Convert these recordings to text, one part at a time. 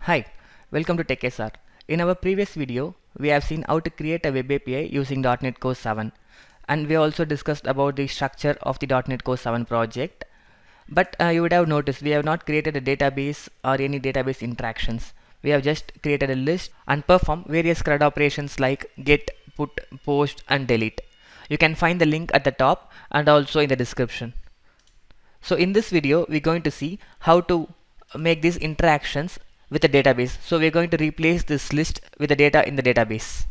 Hi, welcome to TechSR. In our previous video, we have seen how to create a web API using .NET Core 7, and we also discussed about the structure of the .NET Core 7 project. But you would have noticed we have not created a database or any database interactions. We have just created a list and perform various CRUD operations like get, put, post, and delete. You can find the link at the top and also in the description. So in this video, we're going to see how to make these interactions with a database. So we're going to replace this list with the data in the database.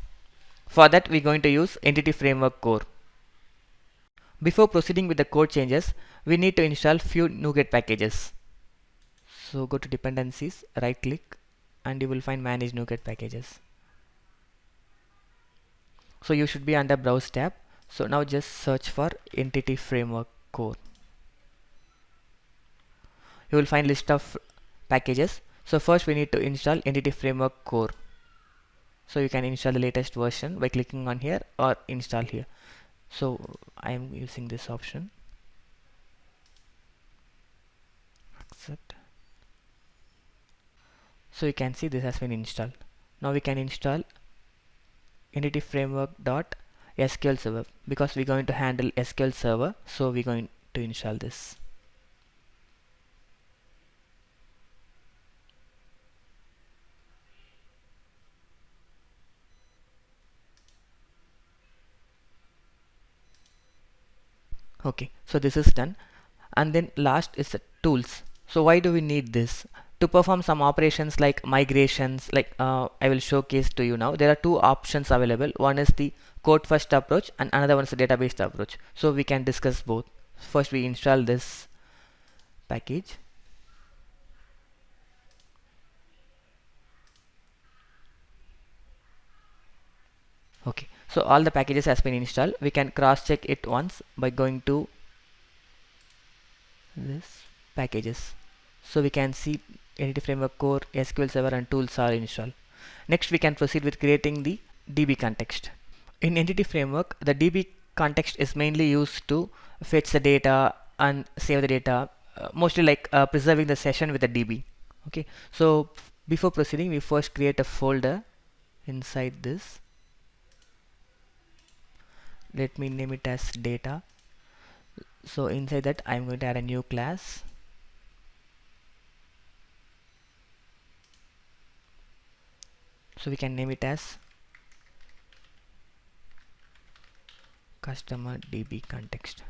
For that, we're going to use Entity Framework Core. Before proceeding with the code changes, we need to install few NuGet packages. So go to Dependencies, right click, and you will find Manage NuGet Packages. So you should be under Browse tab. So now just search for Entity Framework Core. You will find list of packages. So first we need to install Entity Framework Core. So you can install the latest version by clicking on here or install here. So I am using this option. Accept. So you can see this has been installed. Now we can install Entity Framework .sql server because we're going to handle SQL server. So we're going to install this. Okay, so this is done, and then last is the tools. So why do we need this? To perform some operations like migrations, like I will showcase to you now. There are two options available. One is the code first approach and another one is the database approach. So we can discuss both. First we install this package. Okay, so all the packages has been installed. We can cross check it once by going to this packages. So we can see Entity Framework Core, SQL Server and tools are installed. Next we can proceed with creating the DB context. In Entity Framework, the DB context is mainly used to fetch the data and save the data, mostly like preserving the session with the DB. Okay, so before proceeding, we first create a folder inside this. Let me name it as data. So inside that I'm going to add a new class. So we can name it as customer DB context.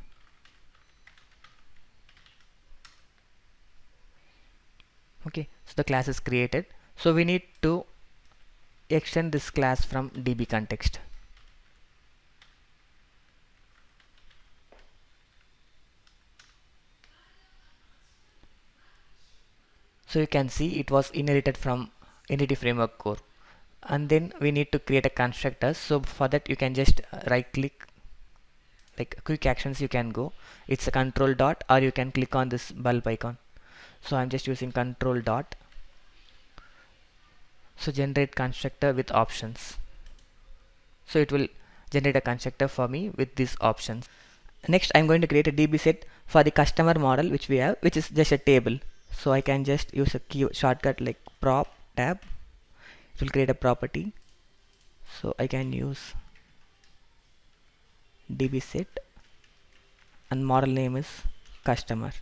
Okay, so the class is created. So we need to extend this class from DB context. So you can see it was inherited from Entity Framework Core, and then we need to create a constructor. So for that you can just right click, like quick actions you can go. It's a control dot, or you can click on this bulb icon. So I'm just using control dot. So generate constructor with options. So it will generate a constructor for me with these options. Next I'm going to create a DB set for the customer model which we have, which is just a table. So I can just use a key shortcut like prop tab. It will create a property. So I can use DB set and model name is customer.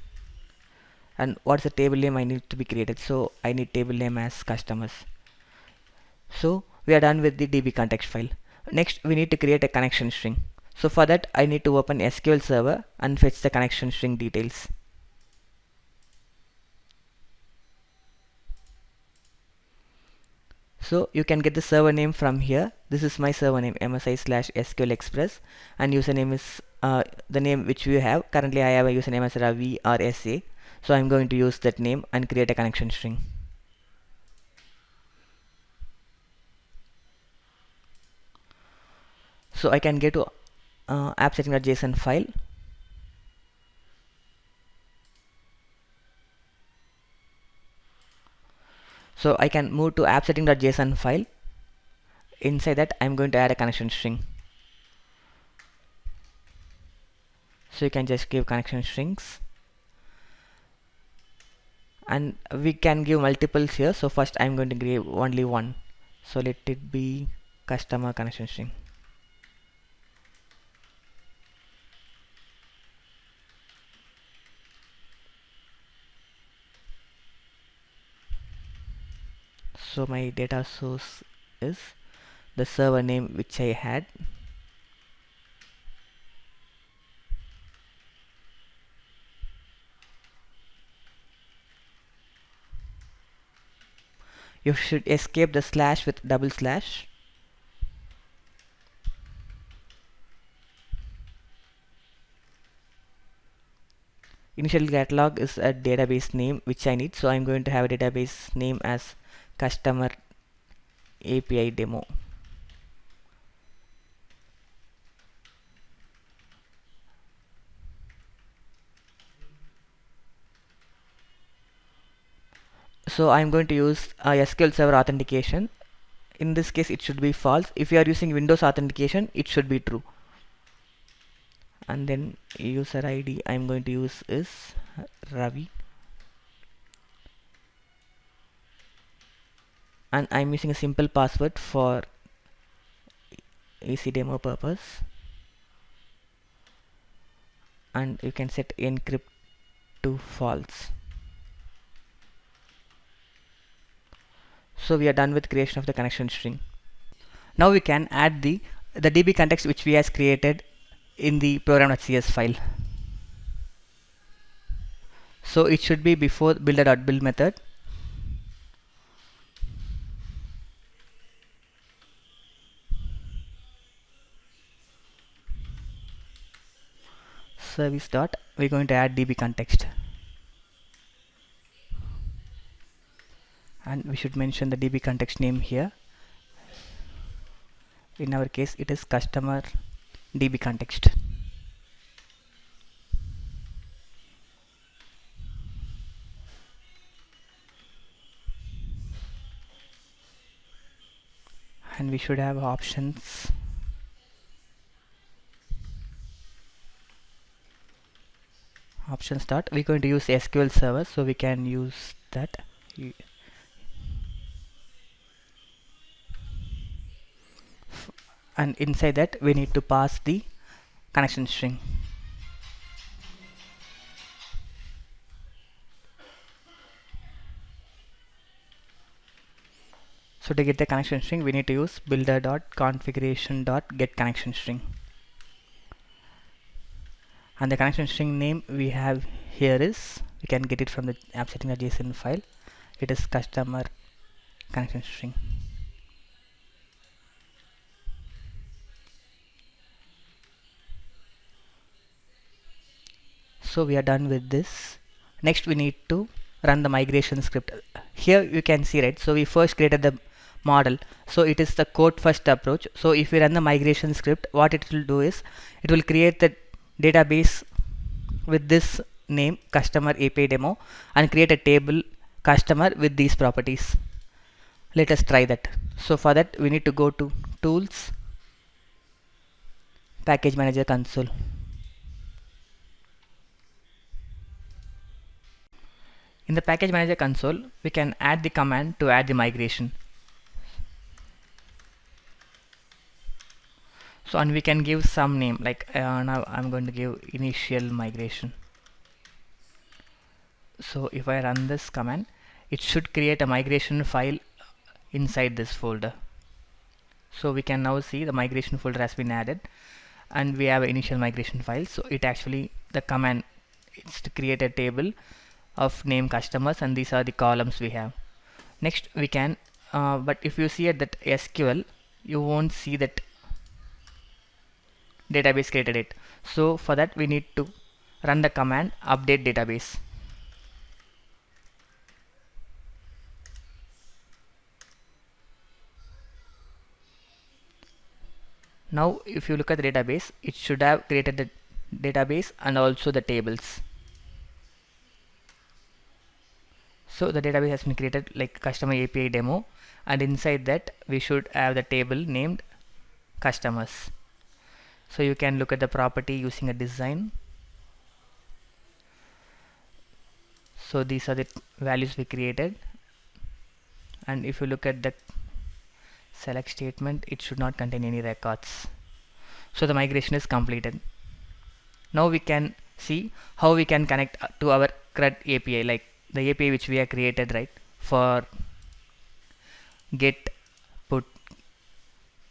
And what's the table name I need to be created? So I need table name as customers. So we are done with the DB context file. Next we need to create a connection string. So for that I need to open SQL server and fetch the connection string details. So you can get the server name from here. This is my server name, msi/SQL Express, and username is the name which we have. Currently I have a username as Ravi or SA. So I'm going to use that name and create a connection string. So I can get to app setting.json file. So I can move to app setting.json file. Inside that I'm going to add a connection string. So you can just give connection strings, and we can give multiples here. So first I'm going to give only one, so let it be customer connection string. So my data source is the server name which I had. You should escape the slash with double slash. Initial catalog is a database name which I need, so I'm going to have a database name as customer API demo. So I'm going to use SQL Server authentication. In this case it should be false. If you are using Windows authentication, it should be true. And then user ID I'm going to use is Ravi, and I'm using a simple password for AC demo purpose, and you can set encrypt to false. So we are done with creation of the connection string. Now we can add the DB context which we has created in the program.cs file. So it should be before builder.build method. Service dot, we're going to add DB context, and we should mention the DB context name here. In our case it is customer DB context. And we should have options. Options dot, we're going to use SQL Server, so we can use that. And inside that we need to pass the connection string. So to get the connection string we need to use builder.configuration.getConnectionString, and the connection string name we have here is, we can get it from the app setting.json file. It is customer connection string. So we are done with this. Next we need to run the migration script. Here you can see, right, so we first created the model, so it is the code first approach. So if we run the migration script, what it will do is it will create the database with this name customer API demo and create a table customer with these properties. Let us try that. So for that we need to go to tools, package manager console. In the package manager console we can add the command to add the migration. So and we can give some name, like now I'm going to give initial migration. So if I run this command, it should create a migration file inside this folder. So we can now see the migration folder has been added, and we have an initial migration file. So it actually, the command is to create a table of name customers, and these are the columns we have. Next we can but if you see at that SQL, you won't see that database created it. So for that we need to run the command update database. Now if you look at the database, it should have created the database and also the tables. So the database has been created like customer API demo, and inside that we should have the table named customers. So you can look at the property using a design. So these are the values we created, and if you look at the select statement, it should not contain any records. So the migration is completed. Now we can see how we can connect to our CRUD API, like the API which we have created, right, for get, put,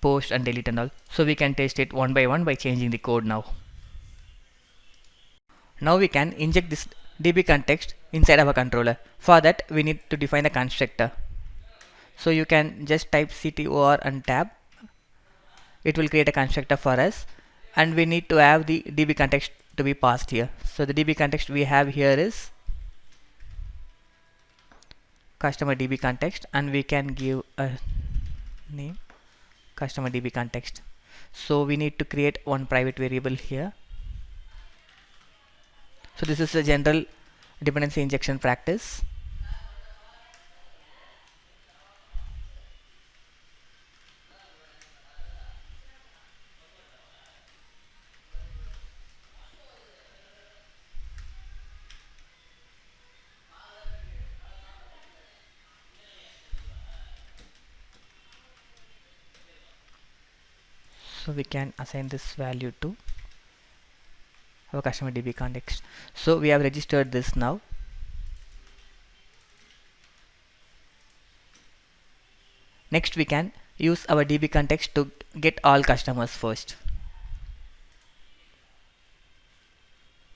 post and delete and all. So we can test it one by changing the code now. Now we can inject this DB context inside our controller. For that we need to define the constructor. So you can just type CTOR and tab. It will create a constructor for us, and we need to have the DB context to be passed here. So the DB context we have here is customer DB context, and we can give a name customer DB context. So we need to create one private variable here. So this is a general dependency injection practice. So we can assign this value to our customer DB context. So we have registered this now. Next we can use our DB context to get all customers first.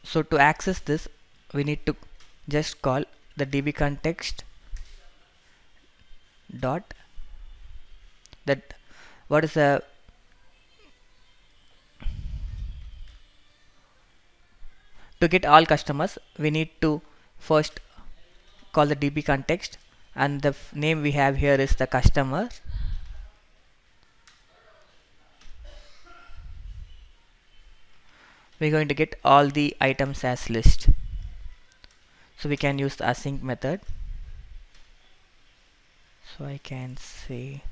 So to access this, we need to just call the DB context dot that what is the to get all customers, we need to first call the DB context, and the name we have here is the customer. We're going to get all the items as list. So we can use the async method. So I can say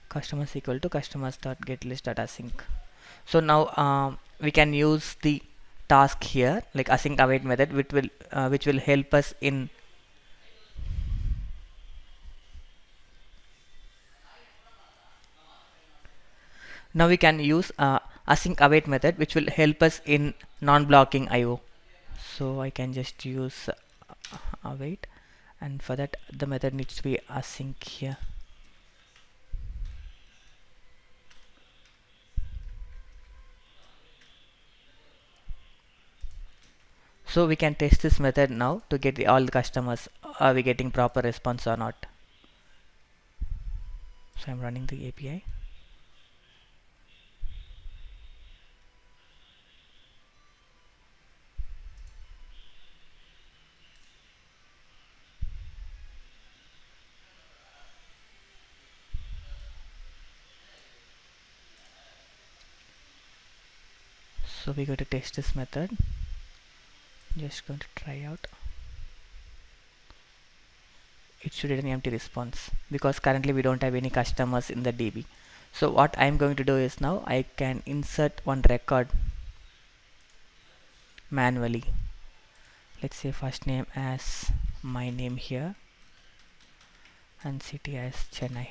customers equal to customers.getList.async. So now we can use the task here, like async await method, which will help us in now we can use async await method, which will help us in non-blocking IO. So I can just use await, and for that the method needs to be async here. So we can test this method now to get all the customers. Are we getting proper response or not? So I'm running the API. So we're going to test this method. Just going to try out. It should get an empty response because currently we don't have any customers in the DB. So what I'm going to do is now I can insert one record manually. Let's say first name as my name here and city as Chennai.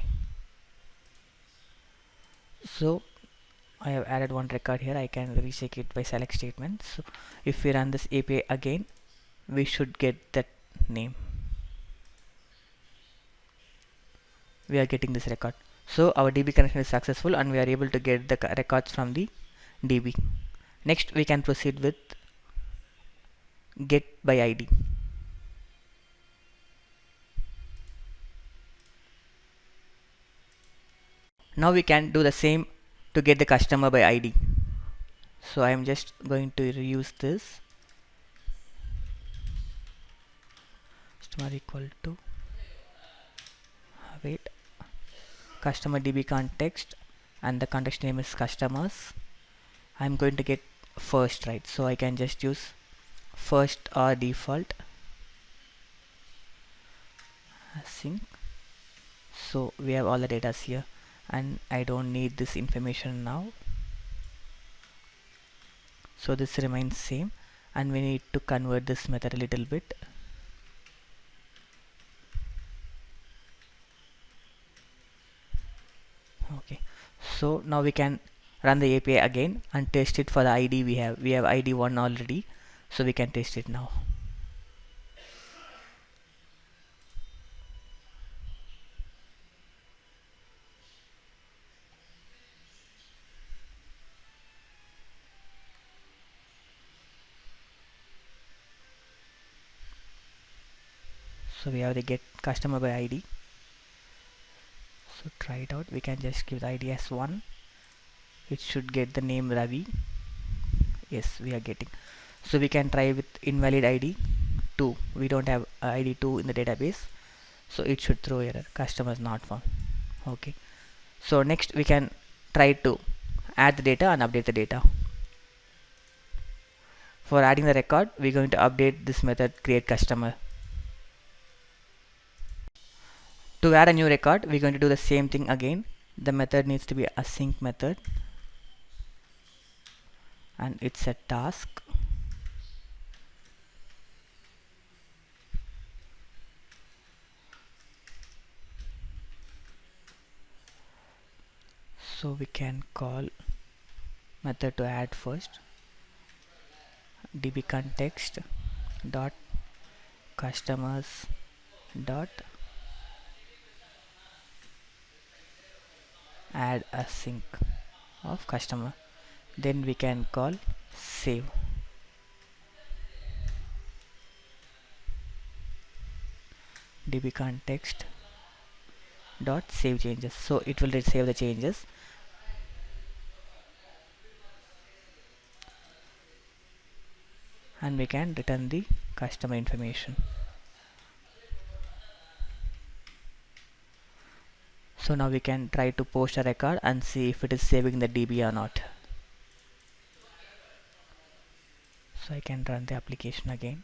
So I have added one record here. I can recheck it by select statement. So if we run this API again, we should get that name. We are getting this record. So our DB connection is successful and we are able to get the records from the DB. Next we can proceed with get by ID. Now we can do the same to get the customer by ID. So I am just going to reuse this customer equal to wait customer DB context, and the context name is customers. I'm going to get first, right? So I can just use first or default async. So we have all the data here and I don't need this information now. So this remains same, and we need to convert this method a little bit. Okay, so now we can run the API again and test it for the ID we have. We have ID 1 already, so we can test it now. So we have the get customer by ID. So try it out. We can just give the ID as 1. It should get the name Ravi. Yes, we are getting. So we can try with invalid ID 2. We don't have ID 2 in the database, so it should throw error, customers not found. Okay, so next we can try to add the data and update the data. For adding the record, we're going to update this method create customer. To add a new record, we're going to do the same thing again. The method needs to be async method, and it's a task. So we can call method to add first, dbContext dot customers dot add async of customer. Then we can call save dbContext dot save changes. So it will save the changes, and we can return the customer information. So now we can try to post a record and see if it is saving the DB or not. So I can run the application again.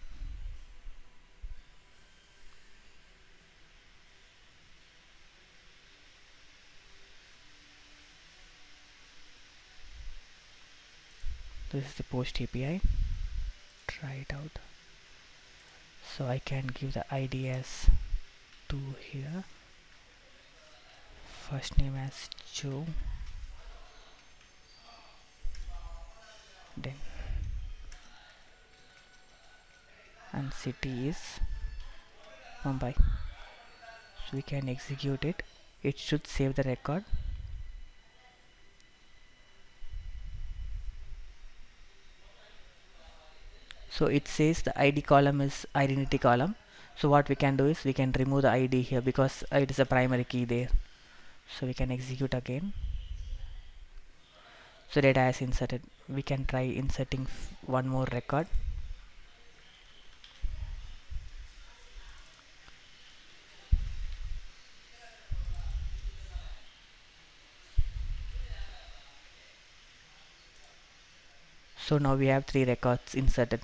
This is the post API. Try it out. So I can give the ID as 2 here, first name as Joe, then and city is Mumbai. So we can execute it. It should save the record. So it says the ID column is identity column. So what we can do is we can remove the ID here because it is a primary key there. So we can execute again. So data is inserted. We can try inserting one more record. So now we have 3 records inserted.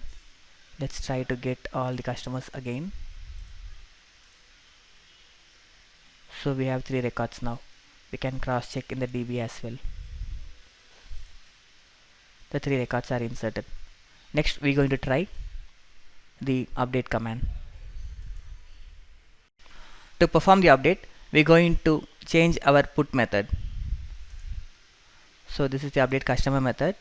Let's try to get all the customers again. So we have 3 records now. We can cross check in the DB as well. The 3 records are inserted. Next we're going to try the update command. To perform the update, we're going to change our put method. So this is the update customer method.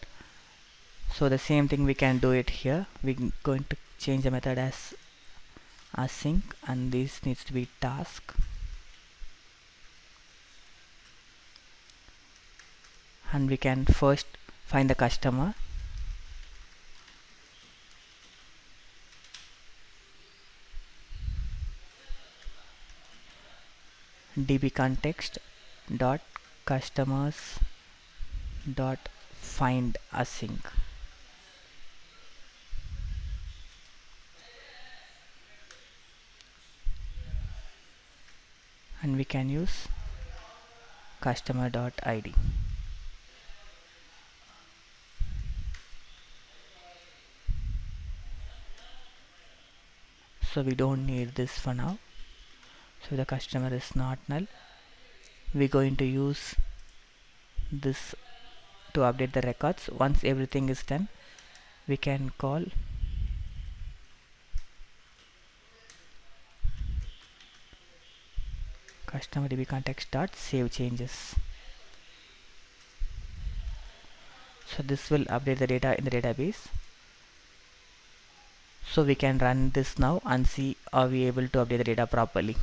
So the same thing we can do it here. We're going to change the method as async, and this needs to be task. And we can first find the customer. dbContext dot customers dot find async. And we can use customer dot ID. So we don't need this for now. So the customer is not null. We're going to use this to update the records. Once everything is done, we can call customer db context dot save changes. So this will update the data in the database. So we can run this now and see are we able to update the data properly.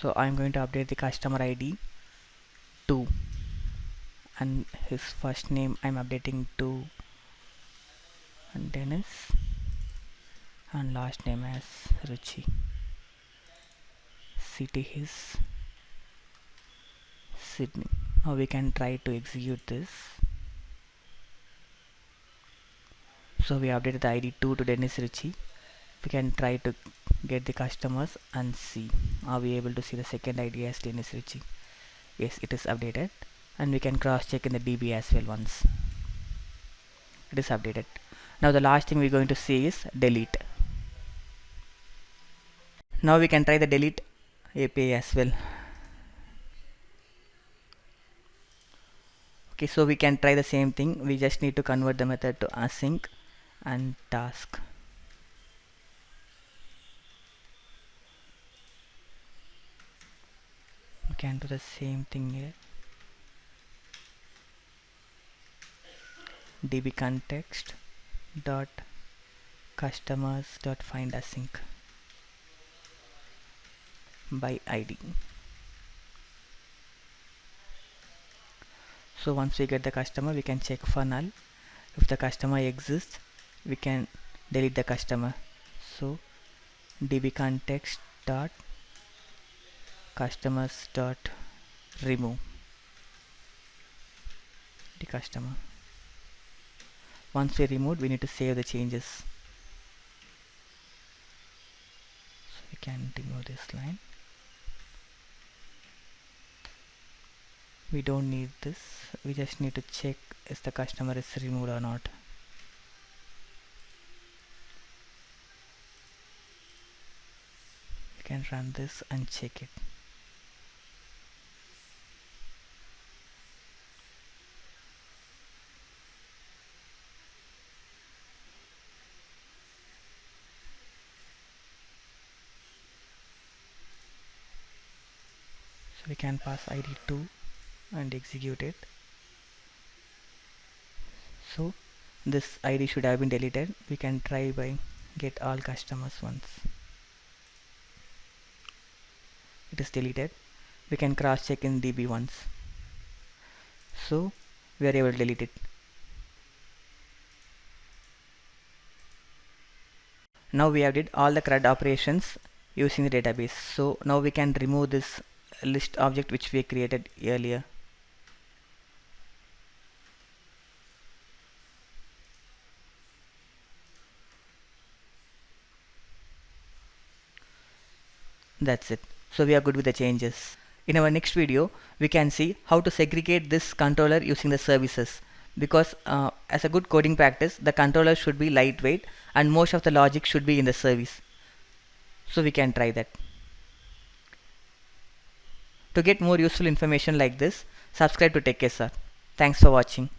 So I'm going to update the customer ID to, and his first name I'm updating to Dennis, and last name as Ruchi. City is Sydney. Now we can try to execute this. So we updated the ID 2 to Dennis Ritchie. We can try to get the customers and see. Are we able to see the second ID as Dennis Ritchie? Yes, it is updated, and we can cross check in the DB as well once. It is updated. Now the last thing we're going to see is delete. Now we can try the delete API as well. Okay, so we can try the same thing. We just need to convert the method to async and task. We can do the same thing here. db context dot customers dot find async by id. So once we get the customer, we can check for null. If the customer exists, we can delete the customer. So db context dot customers dot remove the customer. Once we removed, we need to save the changes. So we can remove this line. We don't need this. We just need to check if the customer is removed or not. We can run this and check it. So we can pass id 2 and execute it. So this ID should have been deleted. We can try by get all customers once. It is deleted. We can cross check in DB once. So we are able to delete it. Now we have did all the CRUD operations using the database. So now we can remove this list object which we created earlier. That's it. So we are good with the changes. In our next video, we can see how to segregate this controller using the services. Because as a good coding practice, the controller should be lightweight and most of the logic should be in the service. So we can try that. To get more useful information like this, subscribe to TechSR. Thanks for watching.